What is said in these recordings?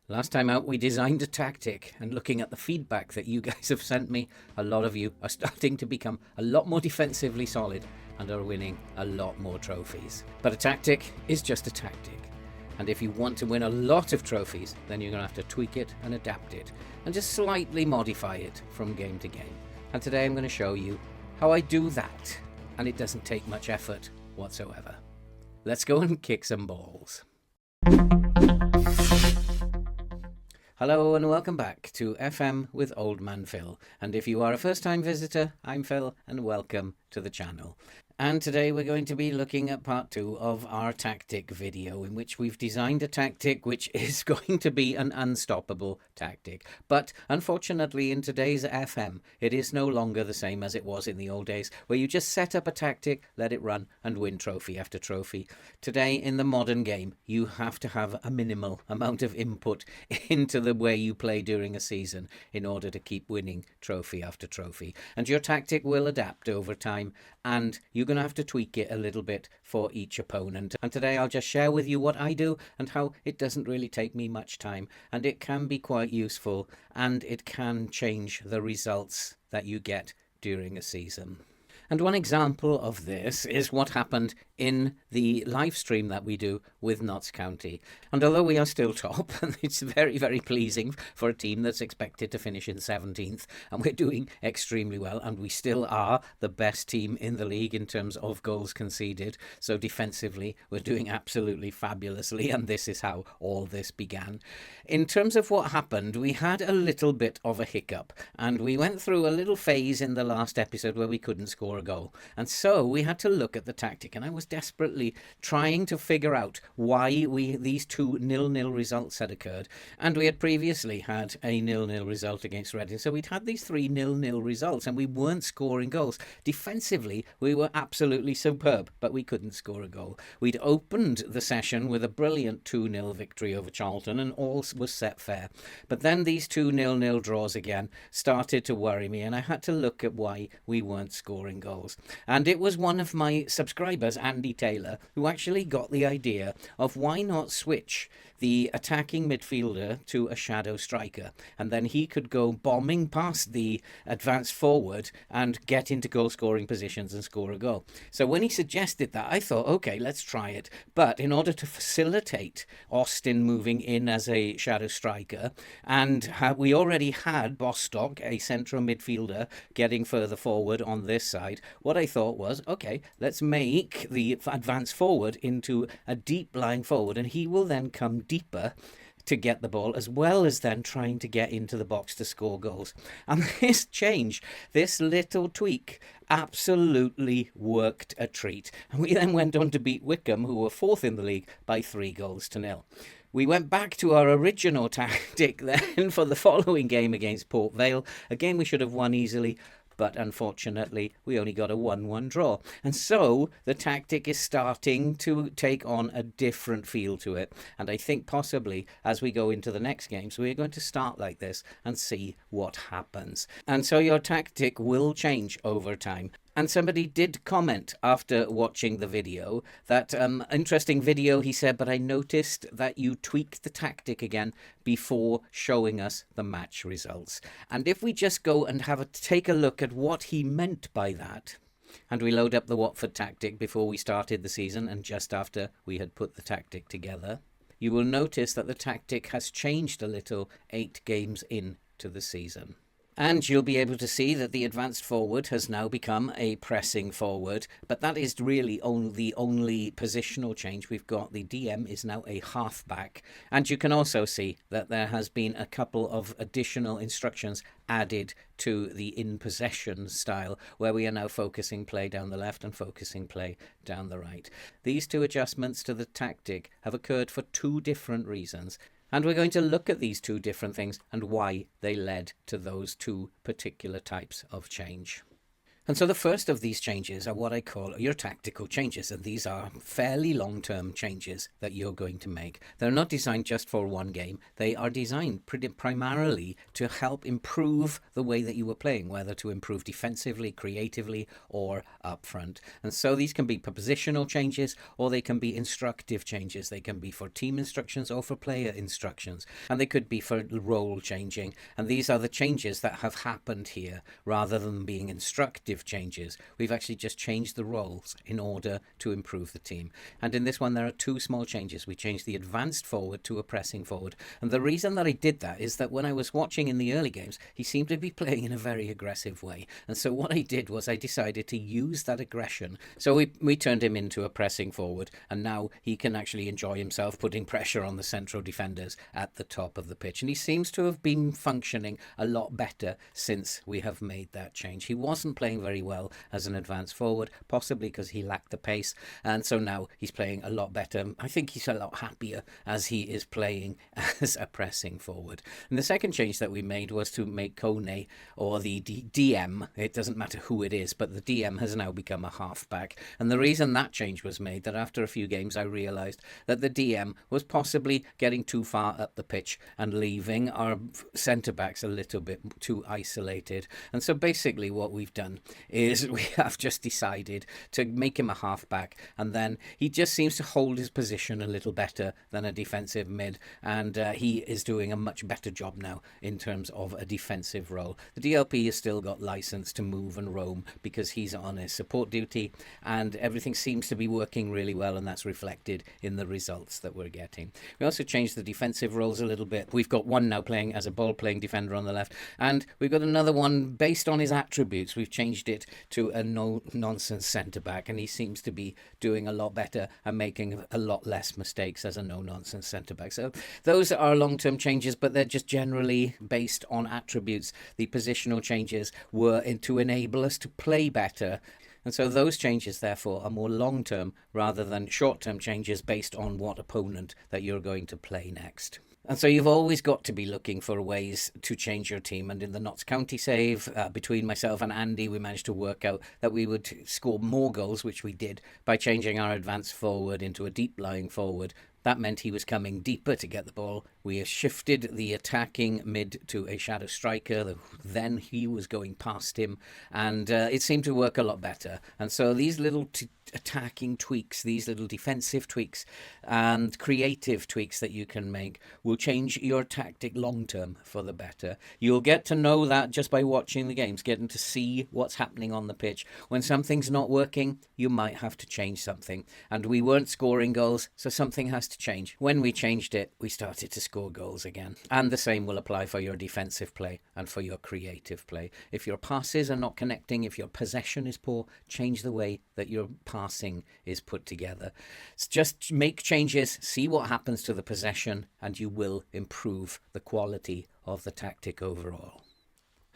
Last time out, we designed a tactic, and looking at the feedback that you guys have sent me, a lot of you are starting to become a lot more defensively solid and are winning a lot more trophies. But a tactic is just a tactic. And if you want to win a lot of trophies, then you're going to have to tweak it and adapt it and just slightly modify it from game to game. And today I'm going to show you how I do that. And it doesn't take much effort whatsoever. Let's go and kick some balls. Hello and welcome back to FM with Old Man Phil. And if you are a first-time visitor, I'm Phil and welcome to the channel. And today we're going to be looking at part 2 of our tactic video, in which we've designed a tactic which is going to be an unstoppable tactic. But unfortunately in today's FM, it is no longer the same as it was in the old days, where you just set up a tactic, let it run and win trophy after trophy. Today in the modern game, you have to have a minimal amount of input into the way you play during a season in order to keep winning trophy after trophy. And your tactic will adapt over time, and you're going to have to tweak it a little bit for each opponent. And today I'll just share with you what I do and how it doesn't really take me much time, and it can be quite useful, and it can change the results that you get during a season. And one example of this is what happened in the live stream that we do with Notts County. And although we are still top, and it's very, very pleasing for a team that's expected to finish in 17th, and we're doing extremely well, and we still are the best team in the league in terms of goals conceded. So defensively, we're doing absolutely fabulously, and this is how all this began. In terms of what happened, we had a little bit of a hiccup, and we went through a little phase in the last episode where we couldn't score a goal. And so we had to look at the tactic, and I was desperately trying to figure out why these 2 0-0 results had occurred. And we had previously had a 0-0 result against Reading, so we'd had these 3 0-0 results and we weren't scoring goals. Defensively, we were absolutely superb, but we couldn't score a goal. We'd opened the session with a brilliant 2-0 victory over Charlton, and all was set fair. But then these 2 0-0 draws again started to worry me, and I had to look at why we weren't scoring goals. And it was one of my subscribers, Andy Taylor, who actually got the idea of why not switch the attacking midfielder to a shadow striker, and then he could go bombing past the advanced forward and get into goal scoring positions and score a goal. So when he suggested that, I thought, okay, let's try it. But in order to facilitate Austin moving in as a shadow striker, and we already had Bostock, a central midfielder, getting further forward on this side, what I thought was, okay, let's make the advanced forward into a deep lying forward, and he will then come deeper to get the ball, as well as then trying to get into the box to score goals. And this change, this little tweak, absolutely worked a treat. And we then went on to beat Wycombe, who were 4th in the league, by 3-0. We went back to our original tactic then for the following game against Port Vale. Again, we should have won easily, but unfortunately we only got a 1-1 draw. And so the tactic is starting to take on a different feel to it. And I think possibly as we go into the next games, we're going to start like this and see what happens. And so your tactic will change over time. And somebody did comment after watching the video that, interesting video, he said, but I noticed that you tweaked the tactic again before showing us the match results. And if we just go and take a look at what he meant by that, and we load up the Watford tactic before we started the season and just after we had put the tactic together, you will notice that the tactic has changed a little 8 games into the season. And you'll be able to see that the advanced forward has now become a pressing forward, but that is really the only positional change we've got. The DM is now a halfback, and you can also see that there has been a couple of additional instructions added to the in-possession style, where we are now focusing play down the left and focusing play down the right. These 2 adjustments to the tactic have occurred for 2 different reasons. And we're going to look at these 2 different things and why they led to those 2 particular types of change. And so the first of these changes are what I call your tactical changes. And these are fairly long-term changes that you're going to make. They're not designed just for one game. They are designed primarily to help improve the way that you were playing, whether to improve defensively, creatively, or up front. And so these can be positional changes, or they can be instructive changes. They can be for team instructions or for player instructions. And they could be for role changing. And these are the changes that have happened here rather than being instructive changes. We've actually just changed the roles in order to improve the team. And in this one, there are two small changes. We changed the advanced forward to a pressing forward. And the reason that I did that is that when I was watching in the early games, he seemed to be playing in a very aggressive way. And so what I did was I decided to use that aggression. So we turned him into a pressing forward, and now he can actually enjoy himself putting pressure on the central defenders at the top of the pitch. And he seems to have been functioning a lot better since we have made that change. He wasn't playing very well as an advanced forward, possibly because he lacked the pace, and so now he's playing a lot better. I think he's a lot happier as he is playing as a pressing forward. And the second change that we made was to make Kone, or the DM, it doesn't matter who it is, but the DM has now become a halfback. And the reason that change was made, that after a few games I realised that the DM was possibly getting too far up the pitch and leaving our centre-backs a little bit too isolated. And so basically what we've done is we have just decided to make him a halfback, and then he just seems to hold his position a little better than a defensive mid, and he is doing a much better job now in terms of a defensive role. The DLP has still got license to move and roam because he's on his support duty, and everything seems to be working really well, and that's reflected in the results that we're getting. We also changed the defensive roles a little bit. We've got one now playing as a ball-playing defender on the left, and we've got another one based on his attributes. We've changed it to a no-nonsense centre-back, and he seems to be doing a lot better and making a lot less mistakes as a no-nonsense centre-back. So those are long-term changes, but they're just generally based on attributes. The positional changes were to enable us to play better. And so those changes, therefore, are more long-term rather than short-term changes based on what opponent that you're going to play next. And so you've always got to be looking for ways to change your team. And in the Notts County save, between myself and Andy, we managed to work out that we would score more goals, which we did, by changing our advanced forward into a deep-lying forward. That meant he was coming deeper to get the ball. We shifted the attacking mid to a shadow striker. Then he was going past him, and it seemed to work a lot better. And so these little attacking tweaks, these little defensive tweaks and creative tweaks that you can make will change your tactic long term for the better. You'll get to know that just by watching the games, getting to see what's happening on the pitch. When something's not working, you might have to change something. And we weren't scoring goals, so something has to change. When we changed it, we started to score goals again. And the same will apply for your defensive play and for your creative play. If your passes are not connecting, if your possession is poor, change the way that your passing is put together. Just make changes, see what happens to the possession, and you will improve the quality of the tactic overall.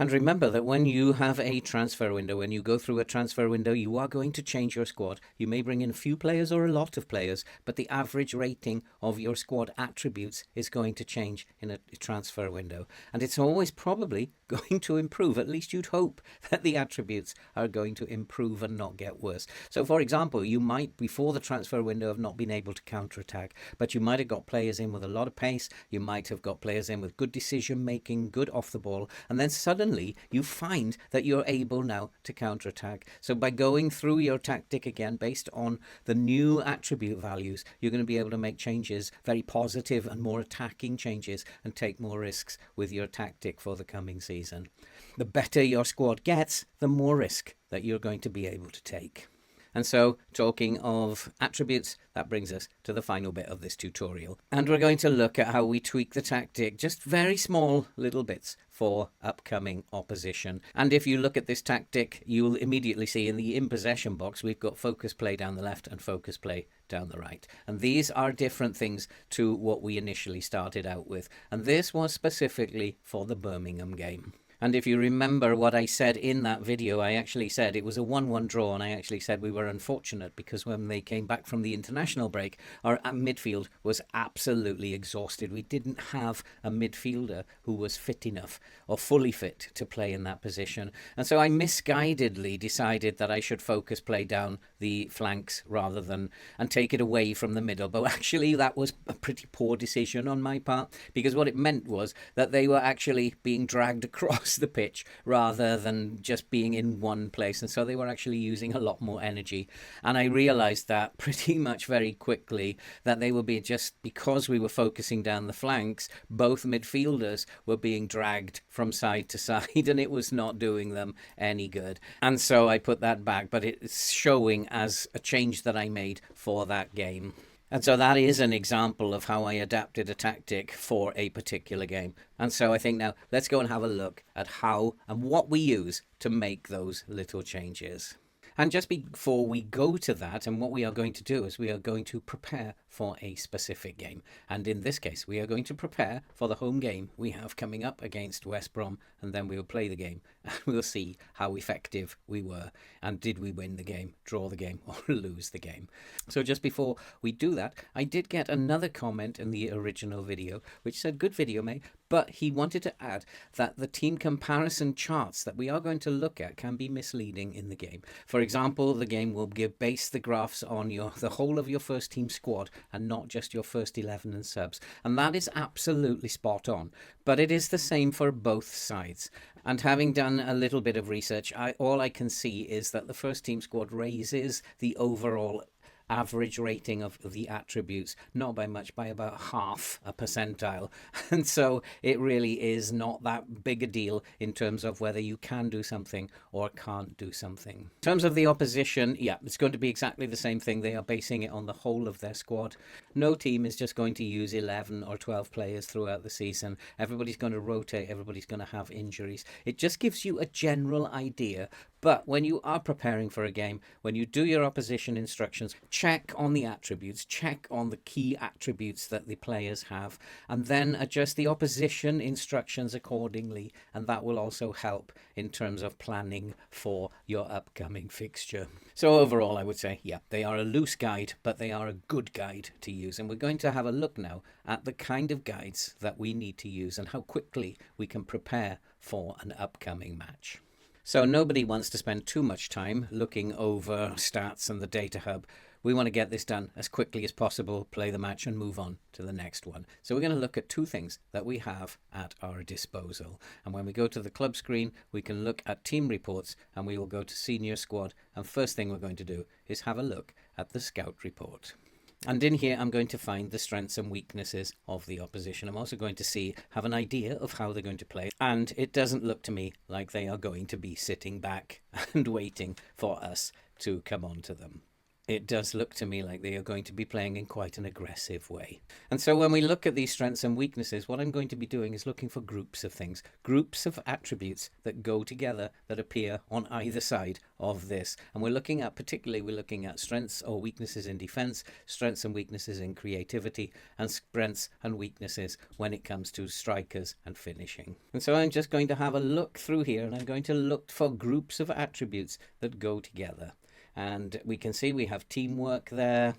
And remember that when you have a transfer window, when you go through a transfer window, you are going to change your squad. You may bring in a few players or a lot of players, but the average rating of your squad attributes is going to change in a transfer window. And it's always probably going to improve. At least you'd hope that the attributes are going to improve and not get worse. So, for example, you might, before the transfer window, have not been able to counterattack, but you might have got players in with a lot of pace. You might have got players in with good decision-making, good off the ball, and then suddenly you find that you're able now to counterattack. So by going through your tactic again based on the new attribute values, you're going to be able to make changes, very positive and more attacking changes, and take more risks with your tactic for the coming season. The better your squad gets, the more risk that you're going to be able to take. And so, talking of attributes, that brings us to the final bit of this tutorial. And we're going to look at how we tweak the tactic, just very small little bits for upcoming opposition. And if you look at this tactic, you'll immediately see in the in possession box, we've got focus play down the left and focus play down the right. And these are different things to what we initially started out with. And this was specifically for the Birmingham game. And if you remember what I said in that video, I actually said it was a 1-1 draw, and I actually said we were unfortunate because when they came back from the international break, our midfield was absolutely exhausted. We didn't have a midfielder who was fit enough or fully fit to play in that position. And so I misguidedly decided that I should focus play down the flanks rather than and take it away from the middle. But actually that was a pretty poor decision on my part, because what it meant was that they were actually being dragged across the pitch rather than just being in one place, and so they were actually using a lot more energy. And I realized that pretty much very quickly, that they would be, just because we were focusing down the flanks, both midfielders were being dragged from side to side and it was not doing them any good. And so I put that back, but it's showing as a change that I made for that game. And so that is an example of how I adapted a tactic for a particular game. And so I think now let's go and have a look at how and what we use to make those little changes. And just before we go to that, and what we are going to do is we are going to prepare for a specific game. And in this case, we are going to prepare for the home game we have coming up against West Brom, and then we will play the game and we'll see how effective we were, and did we win the game, draw the game, or lose the game. So just before we do that, I did get another comment in the original video which said, "Good video, mate," but he wanted to add that the team comparison charts that we are going to look at can be misleading in the game. For example, the game will base the graphs on the whole of your first team squad and not just your first 11 and subs. And that is absolutely spot on. But it is the same for both sides. And having done a little bit of research, all I can see is that the first team squad raises the overall average rating of the attributes, not by much, by about half a percentile. And so it really is not that big a deal in terms of whether you can do something or can't do something. In terms of the opposition, yeah, it's going to be exactly the same thing. They are basing it on the whole of their squad. No team is just going to use 11 or 12 players throughout the season. Everybody's going to rotate, everybody's going to have injuries. It just gives you a general idea. But when you are preparing for a game, when you do your opposition instructions, check on the attributes, check on the key attributes that the players have, and then adjust the opposition instructions accordingly. And that will also help in terms of planning for your upcoming fixture. So overall, I would say, yeah, they are a loose guide, but they are a good guide to use. And we're going to have a look now at the kind of guides that we need to use and how quickly we can prepare for an upcoming match. So nobody wants to spend too much time looking over stats and the data hub. We want to get this done as quickly as possible, play the match and move on to the next one. So we're going to look at two things that we have at our disposal. And when we go to the club screen, we can look at team reports and we will go to senior squad. And first thing we're going to do is have a look at the scout report. And in here, I'm going to find the strengths and weaknesses of the opposition. I'm also going to have an idea of how they're going to play. And it doesn't look to me like they are going to be sitting back and waiting for us to come on to them. It does look to me like they are going to be playing in quite an aggressive way. And so when we look at these strengths and weaknesses, what I'm going to be doing is looking for groups of things, groups of attributes that go together, that appear on either side of this. And we're looking at strengths or weaknesses in defense, strengths and weaknesses in creativity, and strengths and weaknesses when it comes to strikers and finishing. And so I'm just going to have a look through here, and I'm going to look for groups of attributes that go together. And we can see we have teamwork there,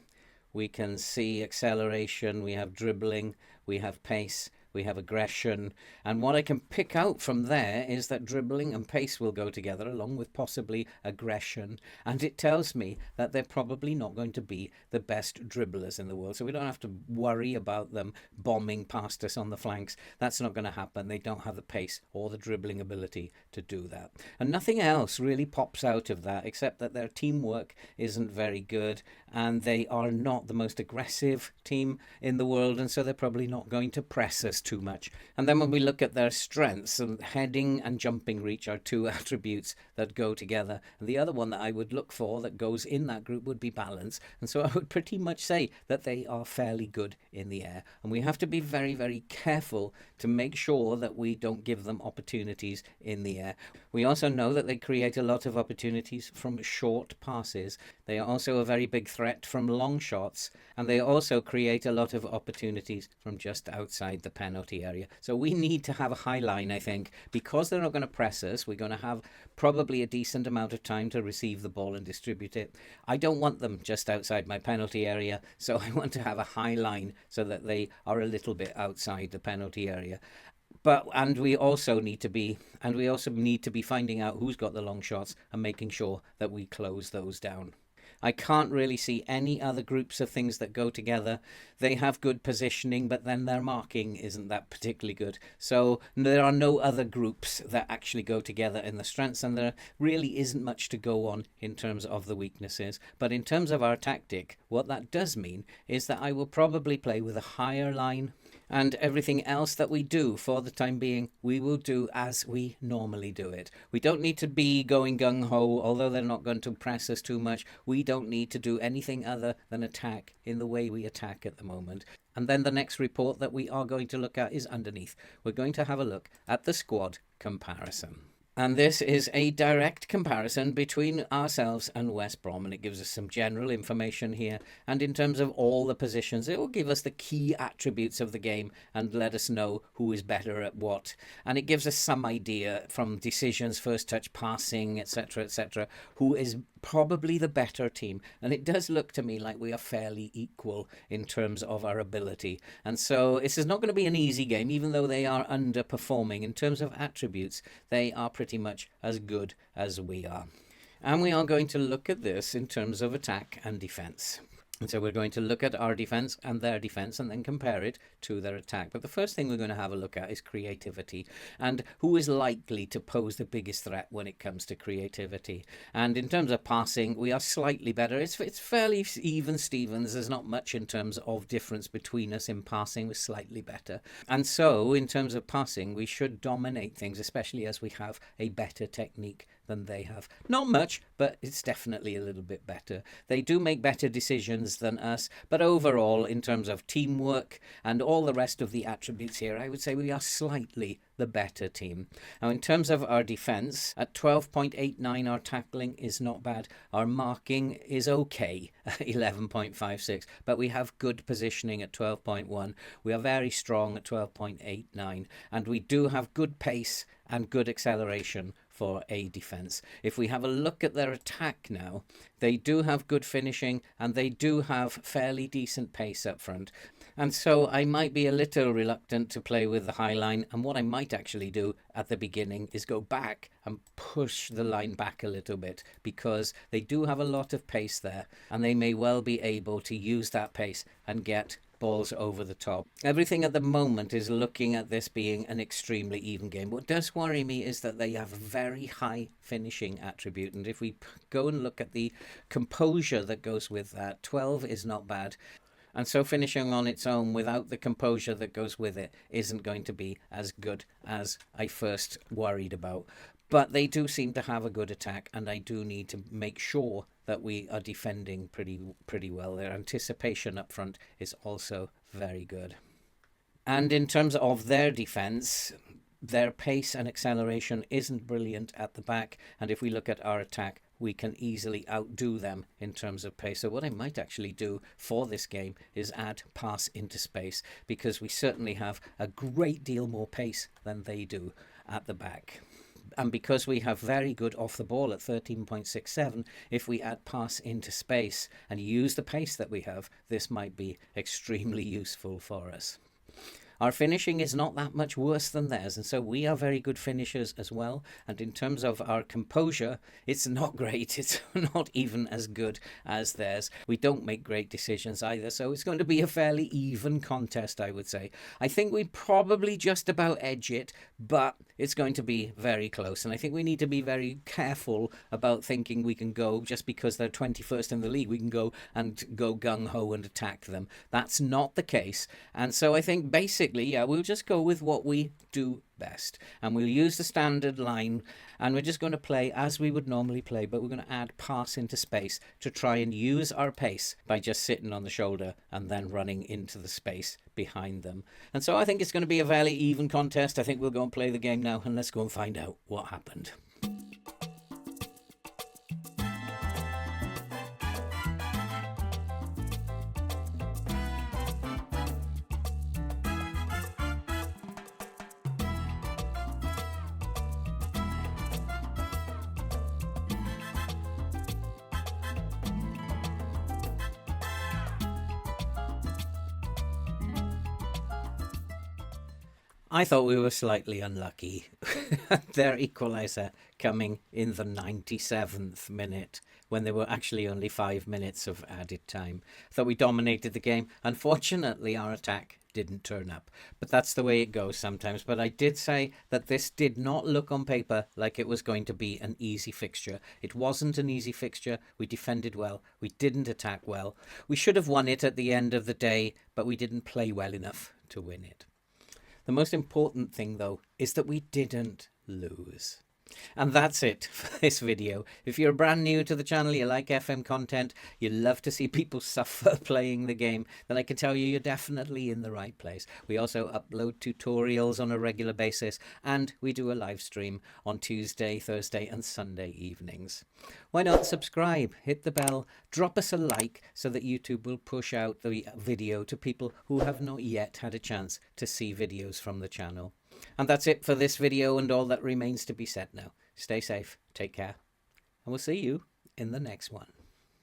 we can see acceleration, we have dribbling, we have pace, we have aggression. And what I can pick out from there is that dribbling and pace will go together along with possibly aggression. And it tells me that they're probably not going to be the best dribblers in the world. So we don't have to worry about them bombing past us on the flanks. That's not going to happen. They don't have the pace or the dribbling ability to do that. And nothing else really pops out of that except that their teamwork isn't very good and they are not the most aggressive team in the world. And so they're probably not going to press us too much. And then when we look at their strengths, heading and jumping reach are two attributes that go together. And the other one that I would look for that goes in that group would be balance. And so I would pretty much say that they are fairly good in the air. And we have to be very, very careful to make sure that we don't give them opportunities in the air. We also know that they create a lot of opportunities from short passes. They are also a very big threat from long shots. And they also create a lot of opportunities from just outside the pen. penalty area. So we need to have a high line, I think. Because they're not going to press us, we're going to have probably a decent amount of time to receive the ball and distribute it. I don't want them just outside my penalty area, so I want to have a high line so that they are a little bit outside the penalty area. And we also need to be finding out who's got the long shots and making sure that we close those down. I can't really see any other groups of things that go together. They have good positioning, but then their marking isn't that particularly good. So there are no other groups that actually go together in the strengths, and there really isn't much to go on in terms of the weaknesses. But in terms of our tactic, what that does mean is that I will probably play with a higher line, and everything else that we do for the time being, we will do as we normally do it. We don't need to be going gung-ho, although they're not going to press us too much. We don't need to do anything other than attack in the way we attack at the moment. And then the next report that we are going to look at is underneath. We're going to have a look at the squad comparison. And this is a direct comparison between ourselves and West Brom, and it gives us some general information here. And in terms of all the positions, it will give us the key attributes of the game and let us know who is better at what. And it gives us some idea from decisions, first touch, passing, etc., who is probably the better team. And it does look to me like we are fairly equal in terms of our ability. And so this is not going to be an easy game, even though they are underperforming. In terms of attributes, they are pretty much as good as we are. And we are going to look at this in terms of attack and defense. And so we're going to look at our defense and their defense and then compare it to their attack. But the first thing we're going to have a look at is creativity and who is likely to pose the biggest threat when it comes to creativity. And in terms of passing, we are slightly better. It's fairly even Stevens. There's not much in terms of difference between us in passing. We're slightly better. And so in terms of passing, we should dominate things, especially as we have a better technique than they have. Not much, but it's definitely a little bit better. They do make better decisions than us, but overall, in terms of teamwork and all the rest of the attributes here, I would say we are slightly the better team. Now, in terms of our defense, at 12.89, our tackling is not bad. Our marking is okay, 11.56, but we have good positioning at 12.1. We are very strong at 12.89, and we do have good pace and good acceleration for a defense. If we have a look at their attack now, they do have good finishing and they do have fairly decent pace up front. And so I might be a little reluctant to play with the high line, and what I might actually do at the beginning is go back and push the line back a little bit, because they do have a lot of pace there and they may well be able to use that pace and get balls over the top. Everything at the moment is looking at this being an extremely even game. What does worry me is that they have a very high finishing attribute, and if we go and look at the composure that goes with that, 12 is not bad. And so finishing on its own without the composure that goes with it isn't going to be as good as I first worried about. But they do seem to have a good attack, and I do need to make sure that we are defending pretty well. Their anticipation up front is also very good. And in terms of their defense, their pace and acceleration isn't brilliant at the back. And if we look at our attack, we can easily outdo them in terms of pace. So what I might actually do for this game is add pass into space, because we certainly have a great deal more pace than they do at the back. And because we have very good off the ball at 13.67, if we add pass into space and use the pace that we have, this might be extremely useful for us. Our finishing is not that much worse than theirs, and so we are very good finishers as well. And in terms of our composure, it's not great. It's not even as good as theirs. We don't make great decisions either, so it's going to be a fairly even contest, I would say. I think we probably just about edge it, but it's going to be very close. And I think we need to be very careful about thinking we can go, just because they're 21st in the league, we can go gung-ho and attack them. That's not the case. And so I think basically, we'll just go with what we do best, and we'll use the standard line, and we're just going to play as we would normally play, but we're going to add pass into space to try and use our pace by just sitting on the shoulder and then running into the space behind them. And so I think it's going to be a fairly even contest. I think we'll go and play the game now, and let's go and find out what happened. I thought we were slightly unlucky. Their equaliser coming in the 97th minute when there were actually only 5 minutes of added time. Thought we dominated the game. Unfortunately, our attack didn't turn up. But that's the way it goes sometimes. But I did say that this did not look on paper like it was going to be an easy fixture. It wasn't an easy fixture. We defended well. We didn't attack well. We should have won it at the end of the day, but we didn't play well enough to win it. The most important thing, though, is that we didn't lose. And that's it for this video. If you're brand new to the channel, you like FM content, you love to see people suffer playing the game, then I can tell you you're definitely in the right place. We also upload tutorials on a regular basis, and we do a live stream on Tuesday, Thursday and Sunday evenings. Why not subscribe, hit the bell, drop us a like so that YouTube will push out the video to people who have not yet had a chance to see videos from the channel. And that's it for this video and all that remains to be said now. Stay safe, take care, and we'll see you in the next one.